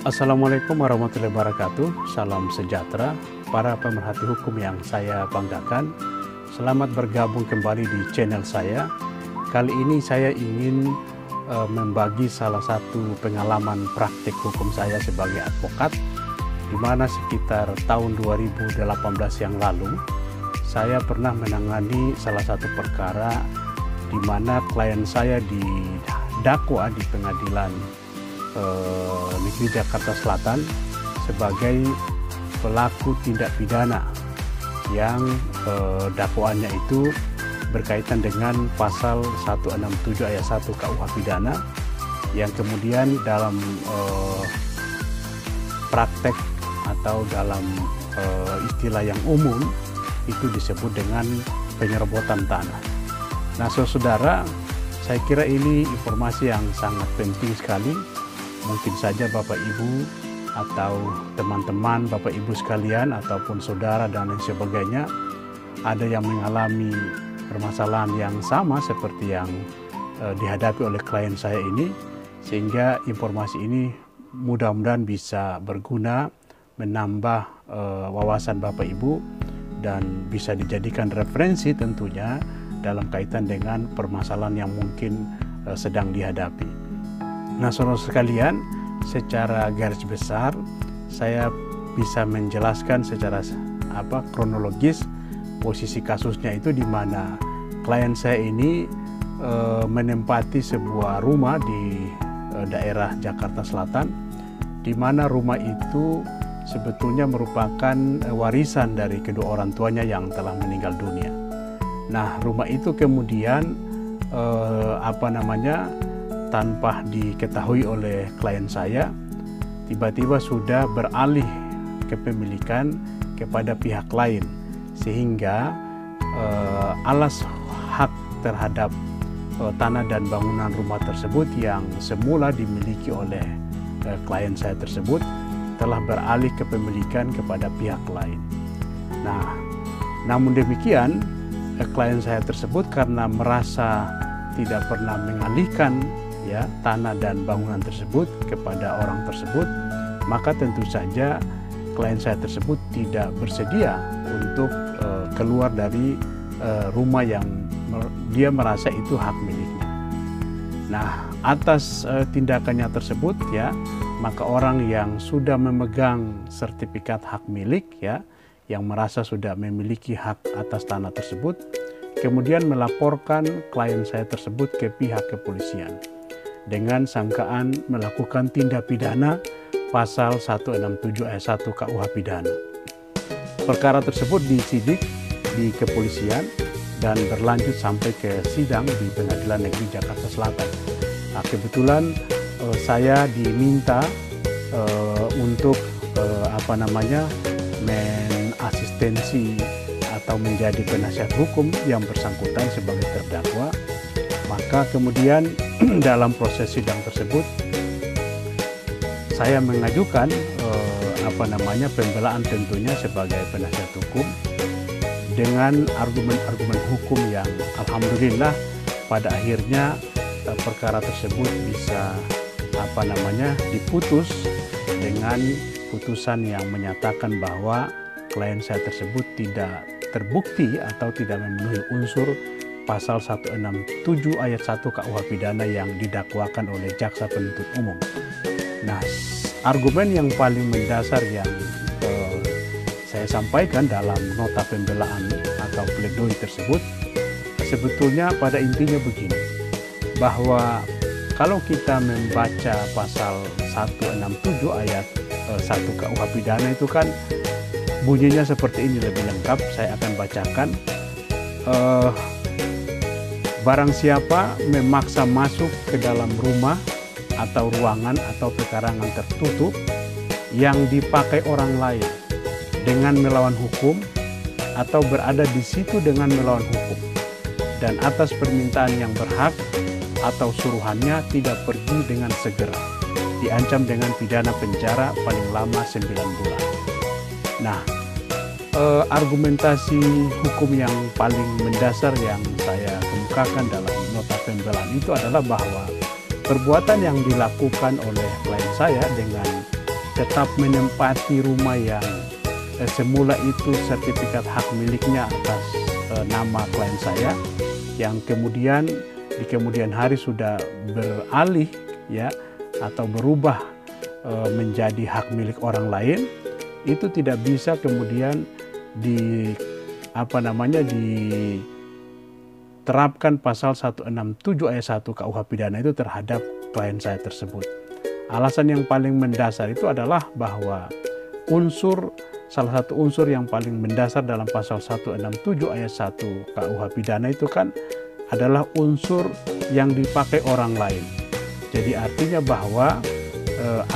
Assalamualaikum warahmatullahi wabarakatuh. Salam sejahtera para pemerhati hukum yang saya banggakan. Selamat bergabung kembali di channel saya. Kali ini saya ingin membagi salah satu pengalaman praktik hukum saya sebagai advokat, di mana sekitar tahun 2018 yang lalu saya pernah menangani salah satu perkara di mana klien saya didakwa di pengadilan negeri Jakarta Selatan sebagai pelaku tindak pidana yang dakwaannya itu berkaitan dengan pasal 167 ayat 1 KUH pidana yang kemudian dalam praktek atau dalam istilah yang umum itu disebut dengan penyerobotan tanah. Nah, saudara, saya kira ini informasi yang sangat penting sekali. Mungkin saja Bapak Ibu atau teman-teman Bapak Ibu sekalian ataupun saudara dan lain sebagainya ada yang mengalami permasalahan yang sama seperti yang dihadapi oleh klien saya ini, sehingga informasi ini mudah-mudahan bisa berguna, menambah wawasan Bapak Ibu dan bisa dijadikan referensi tentunya dalam kaitan dengan permasalahan yang mungkin sedang dihadapi. Nah, saudara sekalian, secara garis besar saya bisa menjelaskan secara kronologis posisi kasusnya itu, di mana klien saya ini menempati sebuah rumah di daerah Jakarta Selatan, di mana rumah itu sebetulnya merupakan warisan dari kedua orang tuanya yang telah meninggal dunia. Nah, rumah itu kemudian tanpa diketahui oleh klien saya, tiba-tiba sudah beralih kepemilikan kepada pihak lain, sehingga alas hak terhadap tanah dan bangunan rumah tersebut yang semula dimiliki oleh klien saya tersebut telah beralih kepemilikan kepada pihak lain. Nah, namun demikian klien saya tersebut karena merasa tidak pernah mengalihkan tanah dan bangunan tersebut kepada orang tersebut, maka tentu saja klien saya tersebut tidak bersedia untuk keluar dari rumah yang dia merasa itu hak miliknya. Nah, atas tindakannya tersebut maka orang yang sudah memegang sertifikat hak milik yang merasa sudah memiliki hak atas tanah tersebut kemudian melaporkan klien saya tersebut ke pihak kepolisian dengan sangkaan melakukan tindak pidana pasal 167 ayat 1 KUH pidana. Perkara tersebut disidik di kepolisian dan berlanjut sampai ke sidang di Pengadilan Negeri Jakarta Selatan. Nah, kebetulan saya diminta untuk menasistensi atau menjadi penasihat hukum yang bersangkutan sebagai terdakwa. Maka kemudian dalam proses sidang tersebut saya mengajukan pembelaan tentunya sebagai penasihat hukum dengan argumen-argumen hukum yang alhamdulillah pada akhirnya perkara tersebut bisa diputus dengan putusan yang menyatakan bahwa klien saya tersebut tidak terbukti atau tidak memenuhi unsur pasal 167 ayat 1 KUH pidana yang didakwakan oleh jaksa penuntut umum. Nah, argumen yang paling mendasar yang saya sampaikan dalam nota pembelaan atau pledoi tersebut sebetulnya pada intinya begini, bahwa kalau kita membaca pasal 167 ayat 1 KUH pidana itu kan bunyinya seperti ini, lebih lengkap saya akan bacakan. Barang siapa memaksa masuk ke dalam rumah atau ruangan atau pekarangan tertutup yang dipakai orang lain dengan melawan hukum atau berada di situ dengan melawan hukum dan atas permintaan yang berhak atau suruhannya tidak pergi dengan segera, diancam dengan pidana penjara paling lama 9 bulan. Nah, argumentasi hukum yang paling mendasar yang saya kemukakan dalam nota pembelaan itu adalah bahwa perbuatan yang dilakukan oleh klien saya dengan tetap menempati rumah yang semula itu sertifikat hak miliknya atas nama klien saya, yang kemudian di kemudian hari sudah beralih ya atau berubah menjadi hak milik orang lain, itu tidak bisa kemudian diterapkan pasal 167 ayat 1 KUH pidana itu terhadap klien saya tersebut. Alasan yang paling mendasar itu adalah bahwa salah satu unsur yang paling mendasar dalam pasal 167 ayat 1 KUH pidana itu kan adalah unsur yang dipakai orang lain. Jadi artinya bahwa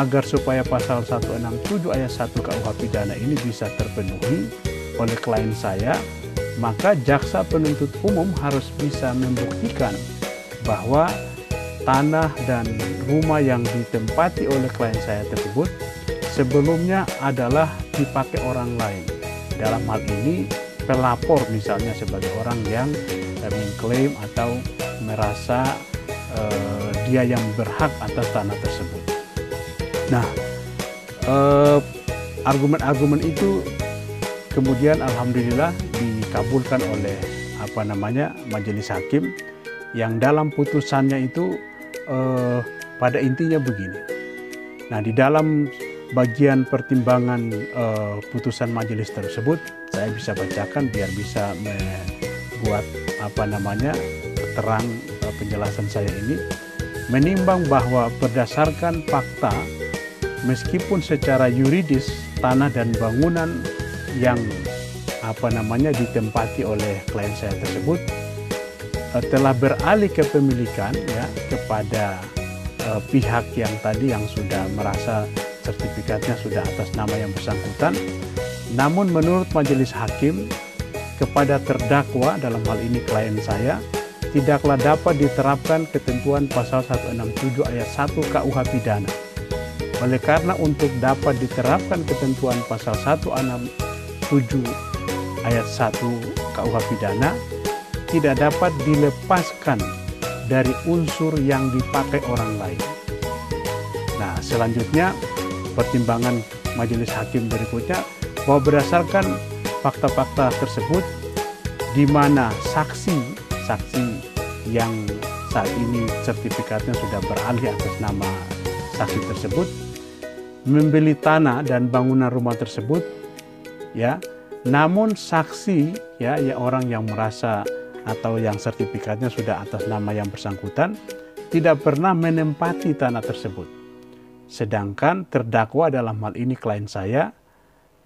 agar supaya pasal 167 ayat 1 KUH pidana ini bisa terpenuhi oleh klien saya, maka jaksa penuntut umum harus bisa membuktikan bahwa tanah dan rumah yang ditempati oleh klien saya tersebut sebelumnya adalah dipakai orang lain. Dalam hal ini pelapor misalnya sebagai orang yang mengklaim atau merasa dia yang berhak atas tanah tersebut. Nah, argumen-argumen itu kemudian alhamdulillah dikabulkan oleh majelis hakim, yang dalam putusannya itu pada intinya begini. Nah, di dalam bagian pertimbangan putusan majelis tersebut saya bisa bacakan biar bisa membuat terang penjelasan saya ini. Menimbang bahwa berdasarkan fakta, meskipun secara yuridis tanah dan bangunan yang ditempati oleh klien saya tersebut telah beralih kepemilikan ya kepada pihak yang tadi yang sudah merasa sertifikatnya sudah atas nama yang bersangkutan. Namun menurut majelis hakim, kepada terdakwa dalam hal ini klien saya tidaklah dapat diterapkan ketentuan pasal 167 ayat 1 KUH pidana. Oleh karena untuk dapat diterapkan ketentuan pasal 167 ayat 1 KUH pidana tidak dapat dilepaskan dari unsur yang dipakai orang lain. Nah, selanjutnya pertimbangan majelis hakim berikutnya bahwa berdasarkan fakta-fakta tersebut di mana saksi yang saat ini sertifikatnya sudah beralih atas nama saksi tersebut membeli tanah dan bangunan rumah tersebut ya, namun saksi ya orang yang merasa atau yang sertifikatnya sudah atas nama yang bersangkutan tidak pernah menempati tanah tersebut. Sedangkan terdakwa dalam hal ini klien saya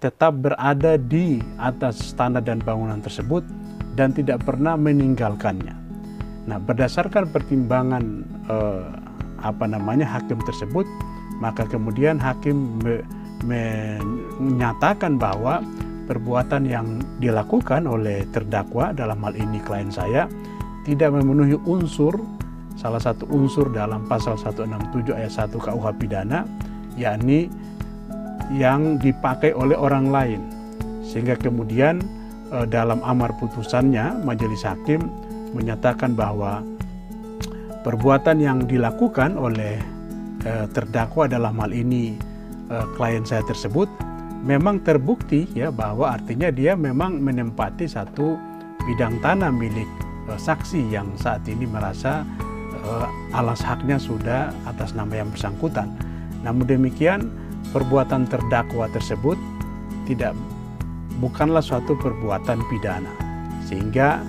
tetap berada di atas tanah dan bangunan tersebut dan tidak pernah meninggalkannya. Nah, berdasarkan pertimbangan hakim tersebut, maka kemudian hakim menyatakan bahwa perbuatan yang dilakukan oleh terdakwa dalam hal ini klien saya tidak memenuhi salah satu unsur dalam pasal 167 ayat 1 KUH pidana, yakni yang dipakai oleh orang lain. Sehingga kemudian dalam amar putusannya majelis hakim menyatakan bahwa perbuatan yang dilakukan oleh terdakwa dalam hal ini klien saya tersebut memang terbukti ya bahwa artinya dia memang menempati satu bidang tanah milik saksi yang saat ini merasa alas haknya sudah atas nama yang bersangkutan. Namun demikian perbuatan terdakwa tersebut bukanlah suatu perbuatan pidana, sehingga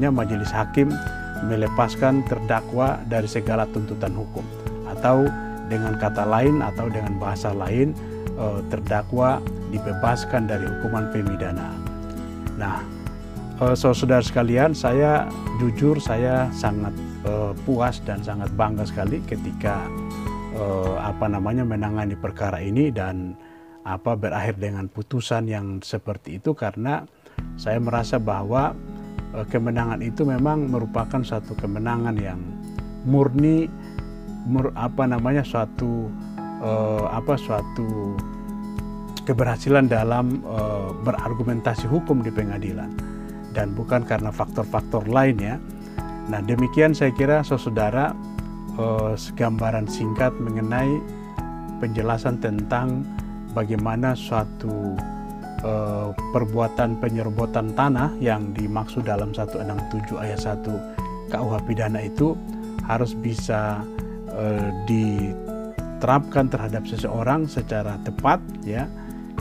majelis hakim melepaskan terdakwa dari segala tuntutan hukum, atau dengan kata lain atau dengan bahasa lain terdakwa dibebaskan dari hukuman pemidanaan. Nah, saudara sekalian, saya jujur saya sangat puas dan sangat bangga sekali ketika menangani perkara ini dan berakhir dengan putusan yang seperti itu, karena saya merasa bahwa kemenangan itu memang merupakan suatu kemenangan yang murni suatu keberhasilan dalam berargumentasi hukum di pengadilan dan bukan karena faktor-faktor lainnya. Nah, demikian saya kira saudara gambaran singkat mengenai penjelasan tentang bagaimana suatu perbuatan penyerobotan tanah yang dimaksud dalam 167 ayat 1 KUH pidana itu harus bisa diterapkan terhadap seseorang secara tepat, ya,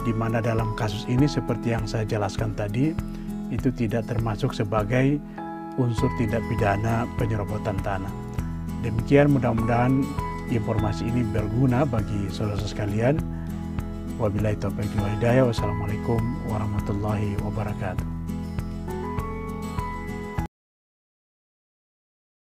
di mana dalam kasus ini seperti yang saya jelaskan tadi itu tidak termasuk sebagai unsur tindak pidana penyerobotan tanah. Demikian, mudah-mudahan informasi ini berguna bagi saudara sekalian. Wabillahi taufiq wal hidayah. Wassalamualaikum warahmatullahi wabarakatuh.